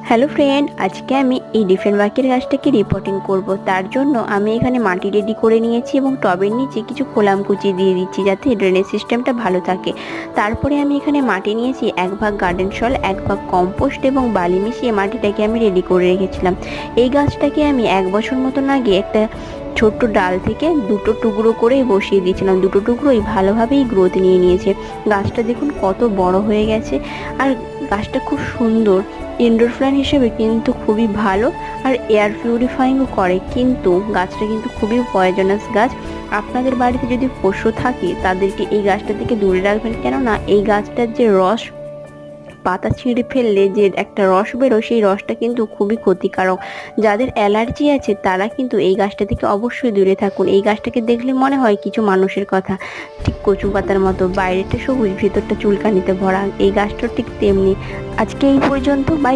Hello friend, আজকে আমি এই ডিফেনবার্কের গাছটাকে রিপোর্টিং করব। তার জন্য আমি এখানে মাটি রেডি করে নিয়েছি এবং টবের নিচে কিছু খোলাম কুচি দিয়ে দিচ্ছি যাতে ড্রেনেজ সিস্টেমটা ভালো থাকে। তারপরে আমি এখানে মাটি নিয়েছি 1 ভাগ গার্ডেন সয়েল, 1 ভাগ কম্পোস্ট এবং বালি মিশিয়ে মাটিটাকে আমি রেডি করে রেখেছিলাম। এই গাছটাকে আমি 1 বছর মতন আগে একটা ছোট্ট ডাল থেকে দুটো টুকরো করে বসিয়ে দিয়েছিলাম। দুটো টুকরোই ভালোভাবেই গ্রোথ নিয়ে নিয়েছে। গাছটা দেখুন কত বড় হয়ে গেছে, আর গাছটা খুব সুন্দর। ইনডোর প্ল্যান্ট হিসেবে কিন্তু খুবই ভালো, আর এয়ার পিউরিফাইংও করে। কিন্তু গাছটা কিন্তু খুবই পয়জনাস গাছ। আপনাদের বাড়িতে যদি পশু থাকে তাদেরকে এই গাছটা থেকে দূরে রাখবেন, কেননা এই গাছটার যে রস, পাতা ছিঁড়ে ফেললে যে একটা রস বেরোয়, সেই রসটা কিন্তু খুবই ক্ষতিকারক। যাদের অ্যালার্জি আছে তারা কিন্তু এই গাছটা থেকে অবশ্যই দূরে থাকুন। এই গাছটাকে দেখলে মনে হয় কিছু মানুষের কথা, ঠিক কচু পাতার মতো, বাইরেটা সবুজ ভিতরটা চুলকানিতে ভরা। এই গাছটা ঠিক তেমনি। আজকে এই পর্যন্ত। বাই।